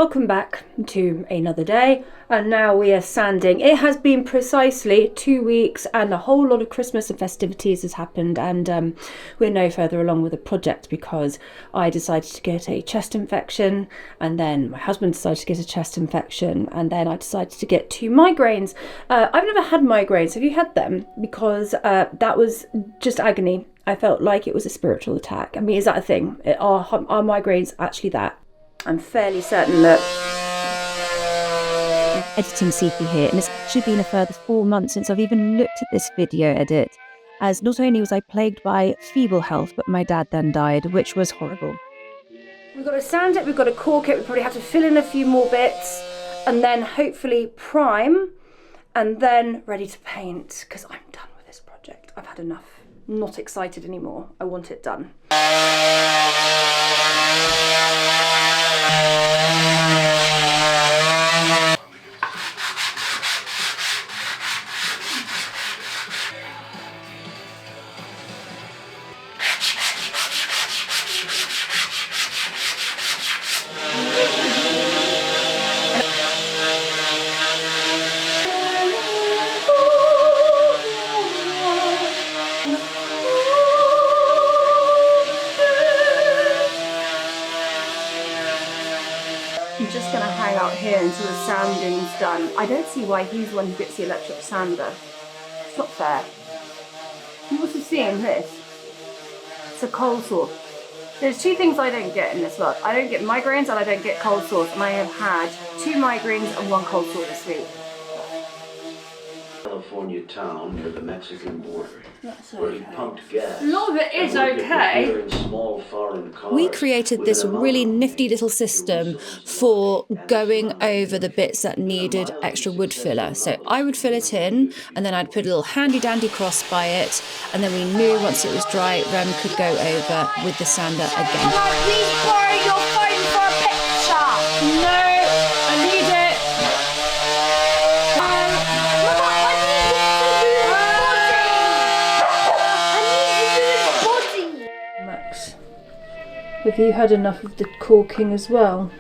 Welcome back to another day, and now we are sanding. It has been precisely 2 weeks and a whole lot of Christmas and festivities has happened, and we're no further along with the project because I decided to get a chest infection, and then my husband decided to get a chest infection, and then I decided to get 2 migraines. I've never had migraines. Have you had them? Because that was just agony. I felt like it was a spiritual attack. I mean, is that a thing? Are migraines actually that? I'm fairly certain that editing CP here, and it's actually been a further 4 months since I've even looked at this video edit, as not only was I plagued by feeble health, but my dad then died, which was horrible. We've got to sand it, we've got to caulk it, we probably have to fill in a few more bits, and then hopefully prime, and then ready to paint, because I'm done with this project. I've had enough. Not excited anymore. I want it done. I'm just going to hang out here until the sanding's done. I don't see why he's the one who gets the electric sander. It's not fair. You also seeing this? It's a cold sore. There's 2 things I don't get in this lot. I don't get migraines and I don't get cold sores, and I have had 2 migraines and 1 cold sore this week. California town near the Mexican border. That's where he pumped gas. A lot of it is okay. We created this really nifty little system for going over the bits that needed extra wood filler. So I would fill it in, and then I'd put a little handy dandy cross by it, and then we knew once it was dry, Rem could go over with the sander again. Can I please borrow your phone for a picture? No, I need it. Max, have you had enough of the caulking as well?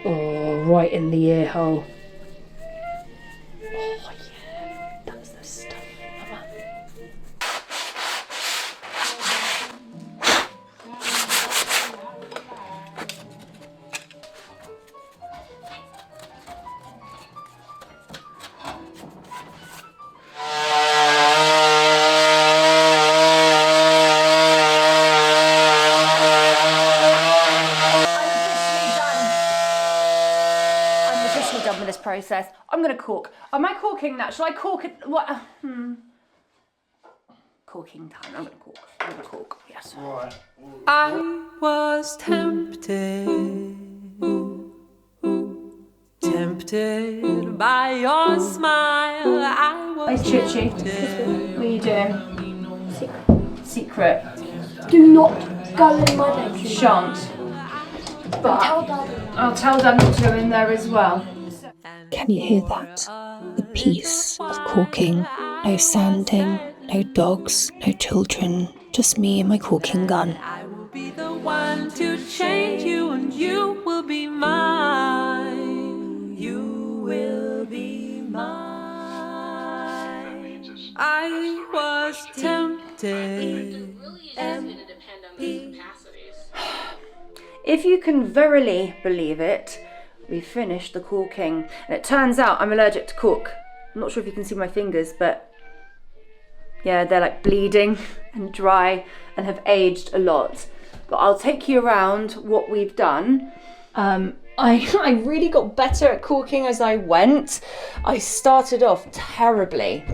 Oh, right in the ear hole. Oh yeah, that's the stuff, Mama. Done with this process. I'm going to caulk. Am I caulking that? Shall I caulk it? What? Caulking time. I'm going to caulk. I'm going to caulk. Yes. Right. I was tempted by your smile. I was Hey, Chichi. What are you doing? Secret. Do not go in my bedroom. Shan't. But Tell Daddy. I'll tell Dad not to go in there as well. Can you hear that? The peace of caulking. No sanding, no dogs, no children, just me and my caulking gun. I will be the one to change you, and you will be mine. You will be mine. I was tempted. If you can verily believe it, we finished the caulking. And it turns out I'm allergic to caulk. I'm not sure if you can see my fingers, but yeah, they're like bleeding and dry and have aged a lot. But I'll take you around what we've done. I really got better at caulking as I went. I started off terribly.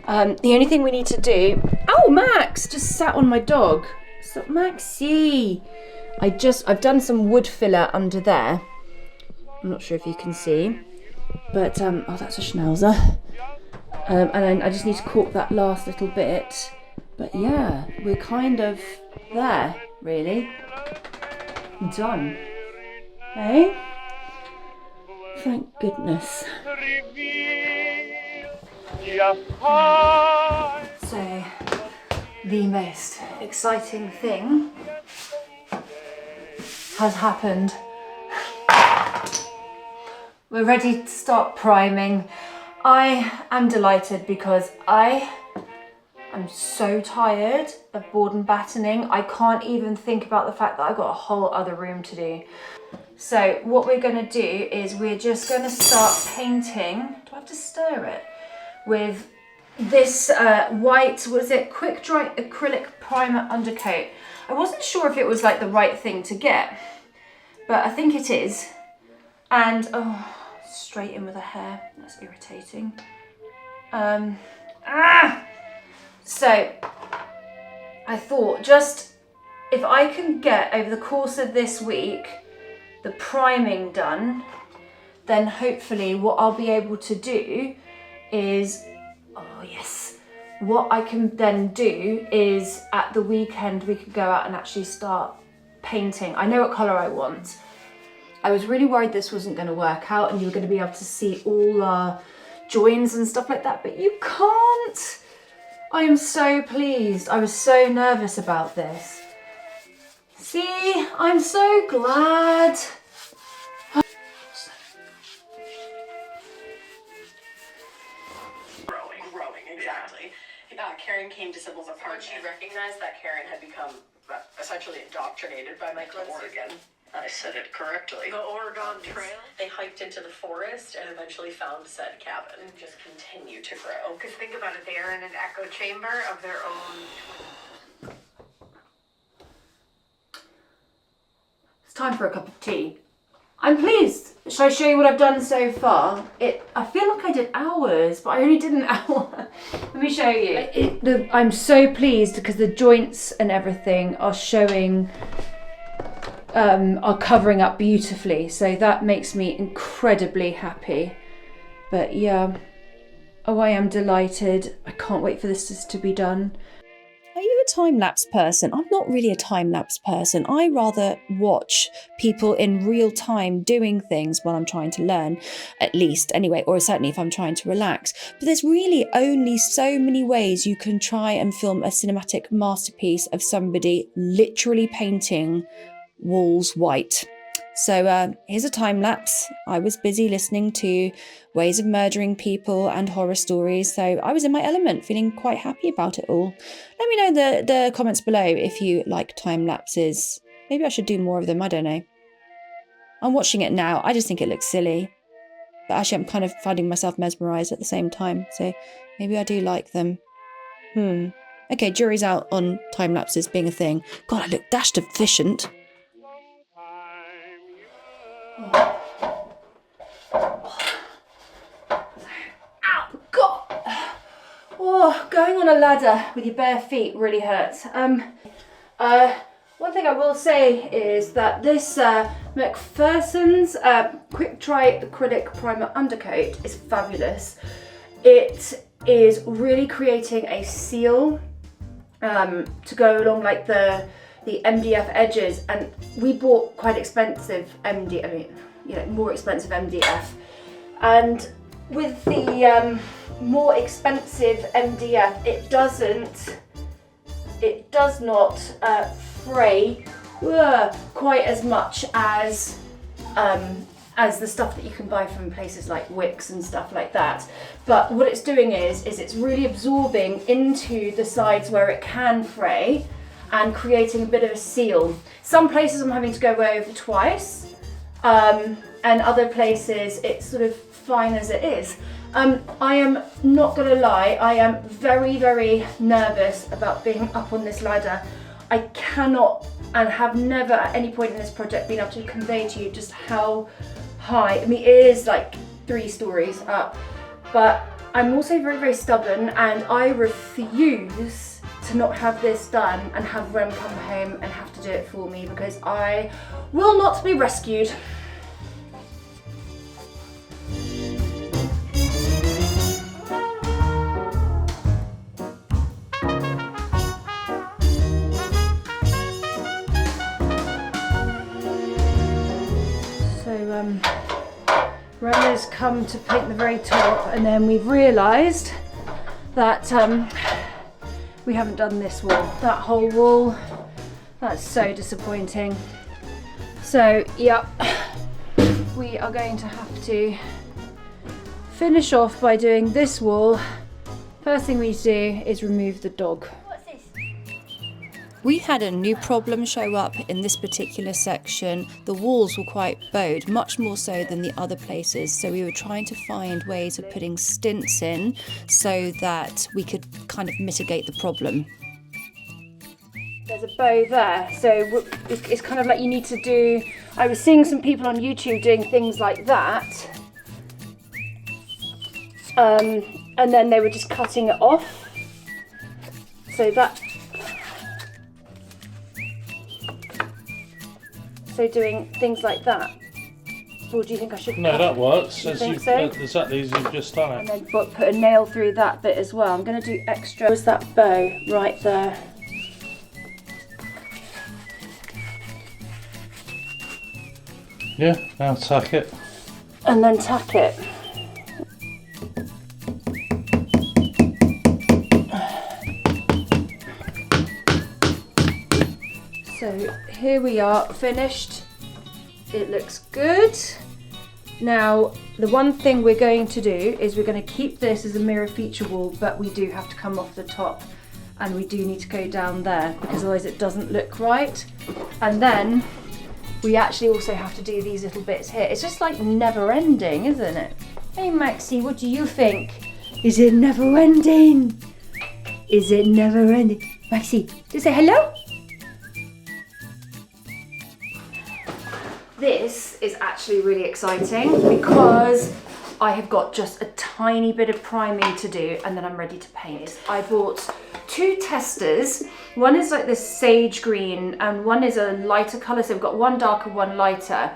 The only thing we need to do... Oh, Max just sat on my dog. So, Maxie. I've done some wood filler under there. I'm not sure if you can see, but oh, that's a schnauzer. And then I just need to caulk that last little bit. But yeah, we're kind of there, really. Done. Hey? Thank goodness. So, the most exciting thing has happened. We're ready to start priming. I am delighted because I'm so tired of board and battening. I can't even think about the fact that I've got a whole other room to do. So what we're going to do is we're just going to start painting. Do I have to stir it? With this white, what is it? Quick dry acrylic primer undercoat. I wasn't sure if it was like the right thing to get, but I think it is. And oh, straight in with the hair. That's irritating. So I thought, just if I can get over the course of this week the priming done, then hopefully what I'll be able to do is, oh yes, what I can then do is at the weekend we could go out and actually start painting. I know what colour I want. I was really worried this wasn't going to work out and you were going to be able to see all our joins and stuff like that, but you can't. I am so pleased. I was so nervous about this. See, I'm so glad. Growing, exactly. Karen came to Sybil's apartment. She recognized that Karen had become essentially indoctrinated by Michael Oregon. I said it correctly. The Oregon Trail. They hiked into the forest and eventually found said cabin and just continued to grow. Because think about it, they are in an echo chamber of their own. It's time for a cup of tea. I'm pleased. Shall I show you what I've done so far? I feel like I did hours, but I only did an hour. Let me show you. I'm so pleased because the joints and everything are showing, are covering up beautifully. So that makes me incredibly happy. But yeah, oh, I am delighted. I can't wait for this to be done. Are you a time-lapse person? I'm not really a time-lapse person. I rather watch people in real time doing things while I'm trying to learn, at least anyway, or certainly if I'm trying to relax. But there's really only so many ways you can try and film a cinematic masterpiece of somebody literally painting walls white. So here's a time lapse. I was busy listening to ways of murdering people and horror stories, so I was in my element, feeling quite happy about it all. Let me know in the comments below if you like time lapses. Maybe I should do more of them, I don't know. I'm watching it now, I just think it looks silly. But actually I'm kind of finding myself mesmerised at the same time, so maybe I do like them. Okay, jury's out on time lapses being a thing. God, I look dashed efficient. Oh, going on a ladder with your bare feet really hurts. One thing I will say is that this McPherson's Quick Dry Acrylic Primer Undercoat is fabulous. It is really creating a seal to go along like the MDF edges, and we bought quite expensive more expensive MDF, and with the more expensive MDF, it does not fray quite as much as the stuff that you can buy from places like Wix and stuff like that. But what it's doing is it's really absorbing into the sides where it can fray and creating a bit of a seal. Some places I'm having to go over twice, and other places it's sort of fine as it is. I am not gonna lie, I am very, very nervous about being up on this ladder. I cannot and have never at any point in this project been able to convey to you just how high. I mean, it is like 3 stories up, but I'm also very, very stubborn, and I refuse to not have this done and have Rem come home and have to do it for me, because I will not be rescued. Rem has come to paint the very top, and then we've realised that we haven't done this wall. That whole wall, that's so disappointing. So, yeah, we are going to have to finish off by doing this wall. First thing we do is remove the dog. What's this? We had a new problem show up in this particular section. The walls were quite bowed, much more so than the other places. So we were trying to find ways of putting stints in so that we could kind of mitigate the problem. There's a bow there, so it's kind of like you need to do, I was seeing some people on YouTube doing things like that, and then they were just cutting it off, so doing things like that. Or do you think I should? No, that works. Think so? Exactly as you've just done And it. then put a nail through that bit as well. I'm going to do extra. Where's that bow? Right there. Yeah, now tack it. And then tack it. So here we are, finished. It looks good. Now, the one thing we're going to do is we're going to keep this as a mirror feature wall, but we do have to come off the top, and we do need to go down there because otherwise it doesn't look right. And then we actually also have to do these little bits here. It's just like never ending, isn't it? Hey Maxie, what do you think? Is it never ending? Is it never ending? Maxie, just say hello. This is actually really exciting because I have got just a tiny bit of priming to do and then I'm ready to paint. I bought 2 testers. One is like this sage green and one is a lighter colour, so we've got one darker, one lighter.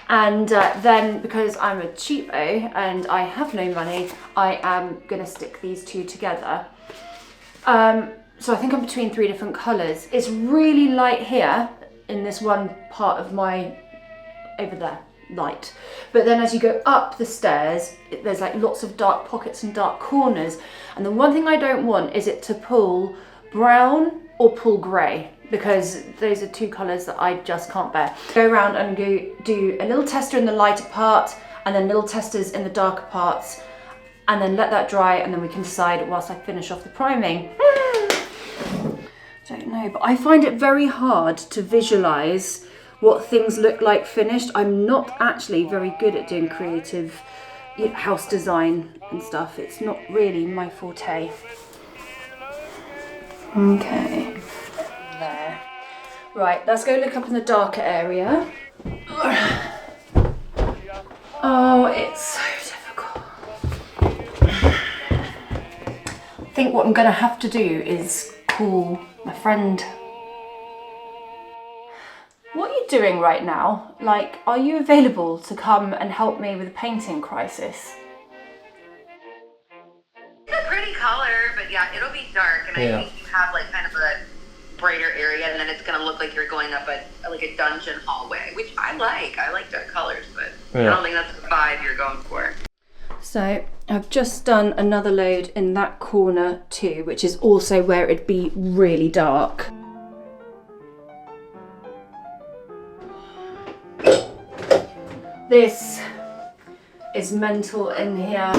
And then because I'm a cheapo and I have no money, I am going to stick these 2 together. So I think I'm between 3 different colours. It's really light here in this one part of my, over there, light. But then as you go up the stairs, there's like lots of dark pockets and dark corners. And the one thing I don't want is it to pull brown or pull grey, because those are 2 colours that I just can't bear. Go around and do a little tester in the lighter part and then little testers in the darker parts, and then let that dry, and then we can decide whilst I finish off the priming. Don't know, but I find it very hard to visualise what things look like finished. I'm not actually very good at doing creative house design and stuff. It's not really my forte. Okay, there. Right, let's go look up in the darker area. Oh, it's so difficult. I think what I'm gonna have to do is call my friend. What are you doing right now? Like, are you available to come and help me with a painting crisis? It's a pretty color, but yeah, it'll be dark, and I think you have like kind of a brighter area, and then it's gonna look like you're going up like a dungeon hallway, which I like. I like dark colors, but I don't think that's the vibe you're going for. So I've just done another load in that corner too, which is also where it'd be really dark. This is mental in here.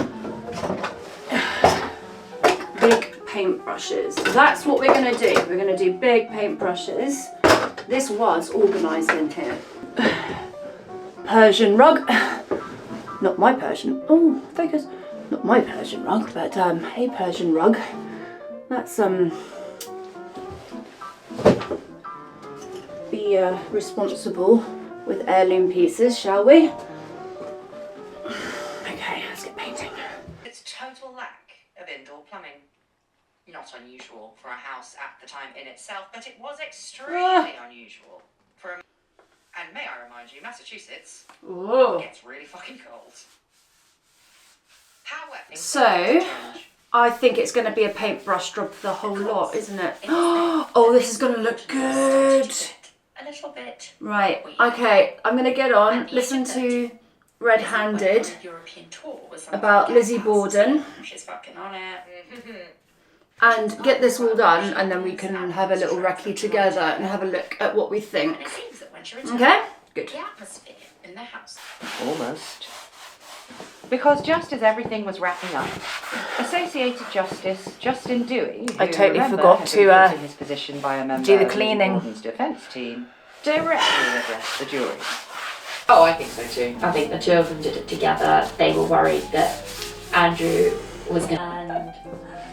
Big paintbrushes. That's what we're gonna do. We're gonna do big paintbrushes. This was organised in here. Persian rug. Not my Persian. Oh, focus. Not my Persian rug, but a Persian rug. Let's be responsible with heirloom pieces, shall we? Okay, let's get painting. It's total lack of indoor plumbing. Not unusual for a house at the time in itself, but it was extremely unusual for a... And may I remind you, Massachusetts gets really fucking cold. However, so I think it's going to be a paintbrush job for the whole lot, isn't it? Oh, this is going to look good. A little bit. Right, okay, I'm going to get on, listen to Red Handed about Lizzie Borden She's fucking on it. and get this all done, and then we can have a little recce together and have a look at what we think. Okay, Good. The atmosphere in the house. Almost. Because just as everything was wrapping up, Associated Justice Justin Dewey, who I totally remember forgot had to, been put in his position by a member do the of cleaning. Gordon's defence team, directly addressed the jury. Oh, I think so too. I think the two of them did it together. They were worried that Andrew was going to... And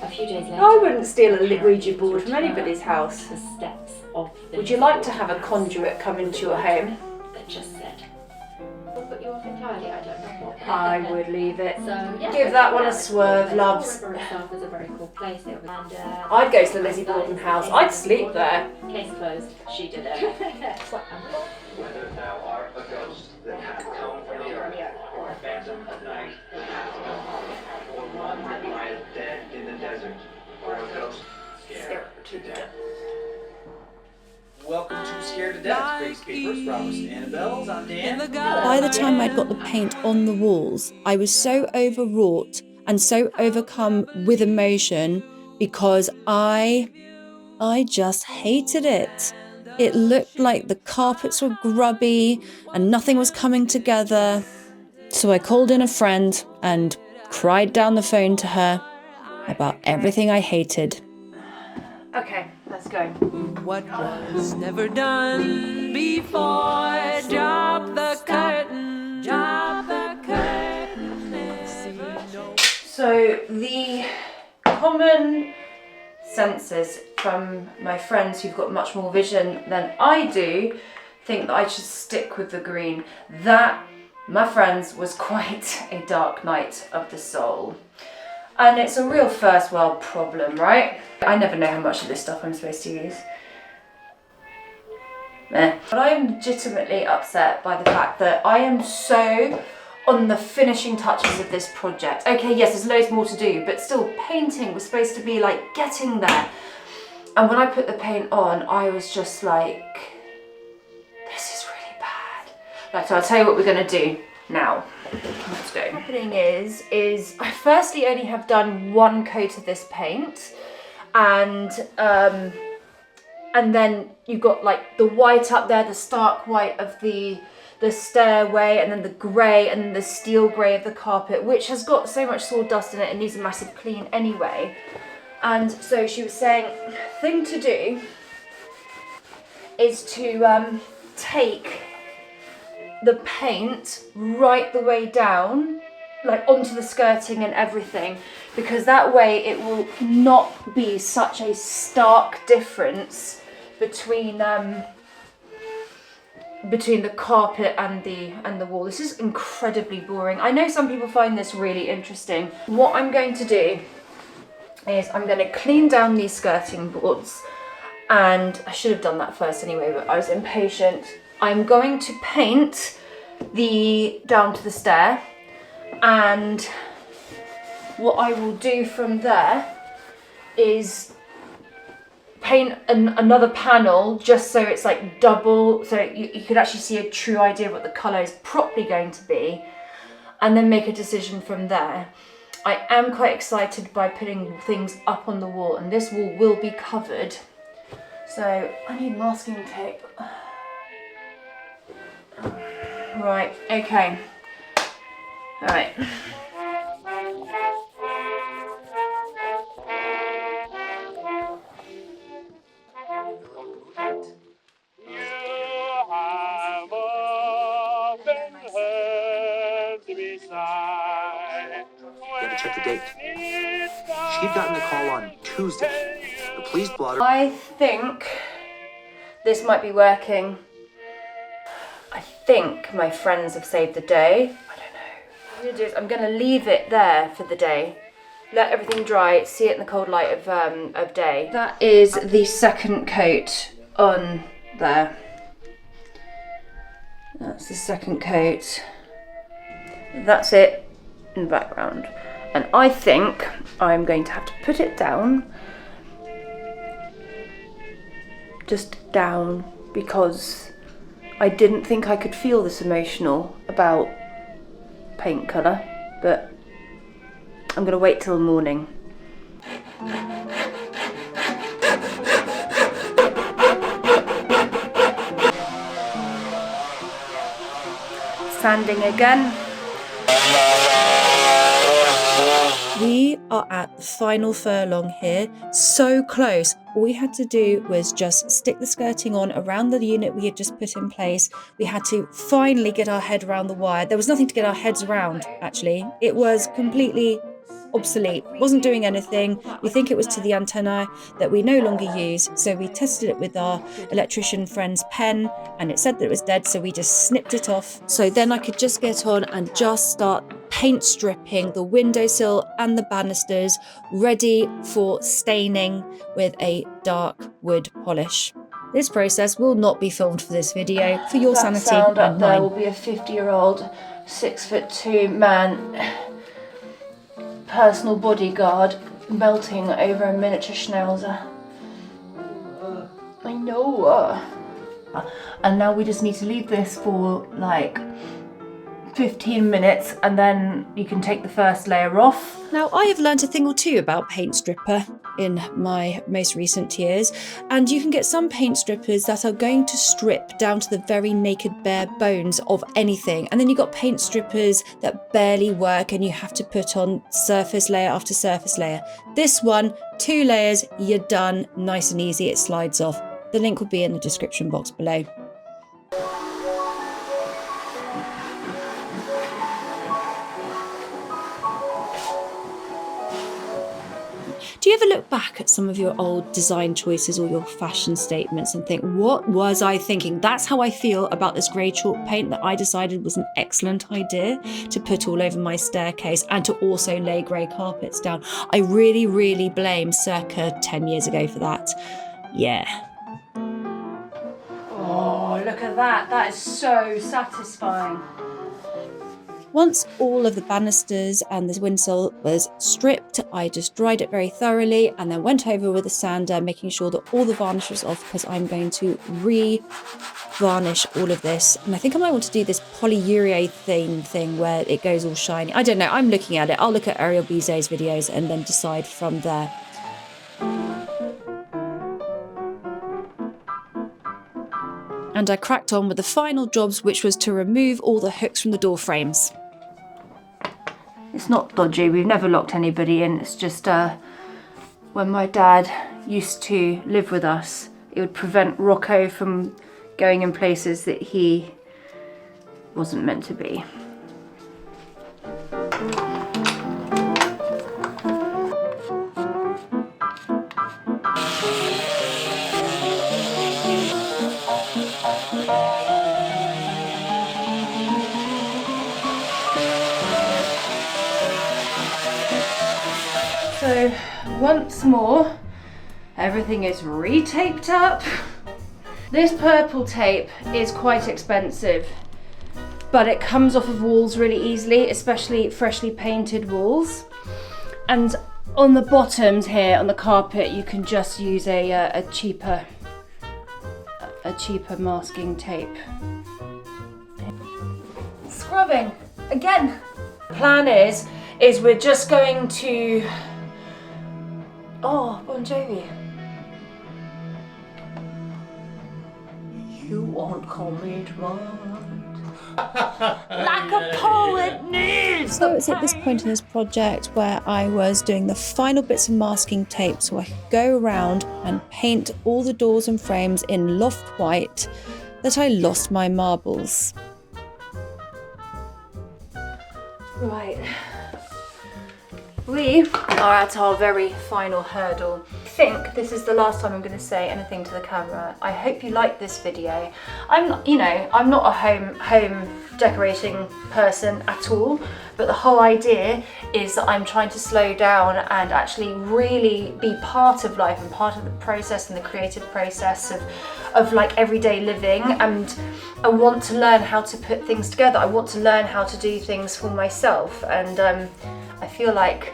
a few days later... I wouldn't steal a Ouija board from anybody's house. The steps of the... Would you like to have a conduit come into your home? That just said... We'll put you off entirely, I don't know what. I would leave it. So, yeah, Give that one a swerve, loves. River itself is a very cool place. And, I'd go to the Lizzie Borden house. I'd sleep there. Case closed. She did it. Whether thou art a ghost that hath come from the earth, or a phantom of night that hath come, or one that lieth dead in the desert, or a ghost scared to death. Welcome to Scared to Death, Grace Papers, Roberts and Annabelle's. I'm Dan. By the time I'd got the paint on the walls, I was so overwrought and so overcome with emotion because I just hated it. It looked like the carpets were grubby and nothing was coming together. So I called in a friend and cried down the phone to her about everything I hated. Okay, let's go. What was never done before. Drop the curtain. Drop the curtain. And see no. So the common senses from my friends who've got much more vision than I do think that I should stick with the green. That, my friends, was quite a dark night of the soul. And it's a real first world problem, right? I never know how much of this stuff I'm supposed to use. But I'm legitimately upset by the fact that I am so on the finishing touches of this project. Okay, yes, there's loads more to do, but still painting was supposed to be like getting there. And when I put the paint on, I was just like, this is really bad. Right, so I'll tell you what we're gonna do now. Let's go. What's happening is I firstly only have done one coat of this paint, and then you've got like the white up there, the stark white of the stairway, and then the grey, and then the steel grey of the carpet, which has got so much sawdust in it and needs a massive clean anyway. And so she was saying, thing to do is to take the paint right the way down, like onto the skirting and everything, because that way it will not be such a stark difference between the carpet and the wall. This is incredibly boring. I know some people find this really interesting. What I'm going to do is I'm going to clean down these skirting boards, and I should have done that first anyway, but I was impatient. I'm going to paint the down to the stair, and what I will do from there is paint another panel just so it's like double, so you could actually see a true idea of what the colour is properly going to be, and then make a decision from there. I am quite excited by putting things up on the wall, and this wall will be covered, so I need masking tape. Right, okay. Alright. Gotta check the date. She'd gotten the call on Tuesday. The police blotter. I think this might be working. I think my friends have saved the day. I don't know. What I'm going to do is I'm going to leave it there for the day. Let everything dry, see it in the cold light of day. That is the second coat on there. That's the second coat. That's it in the background. And I think I'm going to have to put it down. Just down, because I didn't think I could feel this emotional about paint colour, but I'm going to wait till the morning. sanding again. We are at the final furlong here, so close. All we had to do was just stick the skirting on around the unit we had just put in place. We had to finally get our head around the wire. There was nothing to get our heads around, actually. It was completely obsolete, wasn't doing anything. We think it was to the antenna that we no longer use, so we tested it with our electrician friend's pen and it said that it was dead, so we just snipped it off. So then I could just get on and just start paint stripping the windowsill and the banisters, ready for staining with a dark wood polish. This process will not be filmed for this video, for your sanity sound up and there mine. will be a 50-year-old, 6'2" man, personal bodyguard, melting over a miniature schnauzer. I know. And now we just need to leave this for like 15 minutes and then you can take the first layer off. Now, I have learnt a thing or two about paint stripper in my most recent years, and you can get some paint strippers that are going to strip down to the very naked bare bones of anything, and then you've got paint strippers that barely work and you have to put on surface layer after surface layer. This one, 2 layers, you're done, nice and easy, it slides off. The link will be in the description box below. Do you ever look back at some of your old design choices or your fashion statements and think, what was I thinking? That's how I feel about this grey chalk paint that I decided was an excellent idea to put all over my staircase and to also lay grey carpets down. I really, really blame circa 10 years ago for that. Yeah. Oh, look at that. That is so satisfying. Once all of the banisters and the windowsill was stripped, I just dried it very thoroughly and then went over with a sander, making sure that all the varnish was off, because I'm going to re-varnish all of this. And I think I might want to do this polyurethane thing where it goes all shiny. I don't know, I'm looking at it. I'll look at Ariel Bizet's videos and then decide from there. And I cracked on with the final jobs, which was to remove all the hooks from the door frames. It's not dodgy, we've never locked anybody in, it's just when my dad used to live with us, it would prevent Rocco from going in places that he wasn't meant to be. So once more, everything is re-taped up. This purple tape is quite expensive, but it comes off of walls really easily, especially freshly painted walls. And on the bottoms here, on the carpet, you can just use a cheaper masking tape. Scrubbing again. The plan is we're just going to. Oh, Bon Jovi. You won't call me drunk. Like a poet needs. So it's at this point in this project where I was doing the final bits of masking tape so I could go around and paint all the doors and frames in loft white that I lost my marbles. Right. We are at our very final hurdle. I think this is the last time I'm going to say anything to the camera. I hope you like this video. I'm not a home decorating person at all, but the whole idea is that I'm trying to slow down and actually really be part of life and part of the process and the creative process of like everyday living, and I want to learn how to put things together. I want to learn how to do things for myself, and I feel like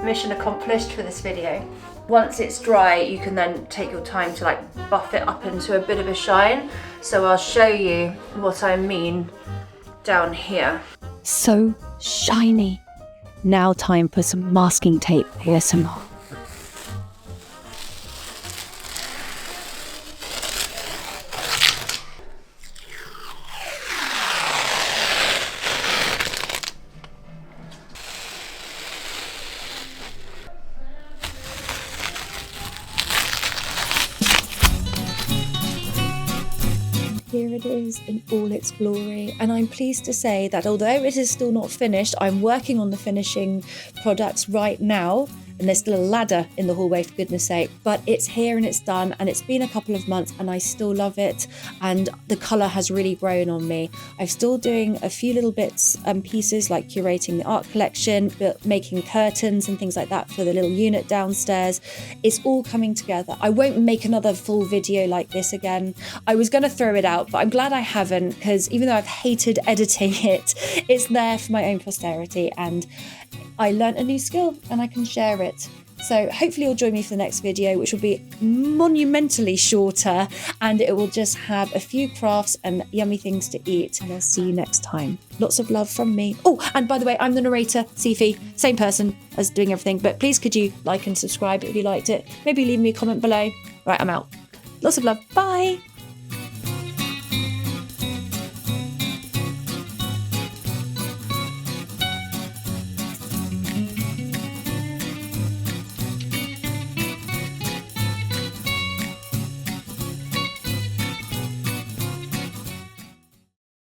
mission accomplished for this video. Once it's dry, you can then take your time to like buff it up into a bit of a shine. So I'll show you what I mean down here. So shiny. Now time for some masking tape ASMR. is in all its glory. And I'm pleased to say that although it is still not finished, I'm working on the finishing products right now. And there's still a ladder in the hallway, for goodness sake, but it's here and it's done, and it's been a couple of months and I still love it, and the colour has really grown on me. I'm still doing a few little bits and pieces like curating the art collection, but making curtains and things like that for the little unit downstairs. It's all coming together. I won't make another full video like this again. I was going to throw it out, but I'm glad I haven't, because even though I've hated editing it, it's there for my own posterity, and I learnt a new skill and I can share it. So hopefully you'll join me for the next video, which will be monumentally shorter, and it will just have a few crafts and yummy things to eat. And I'll see you next time. Lots of love from me. Oh, and by the way, I'm the narrator, Sifi, same person as doing everything, but please could you like and subscribe if you liked it. Maybe leave me a comment below. Right, I'm out. Lots of love. Bye.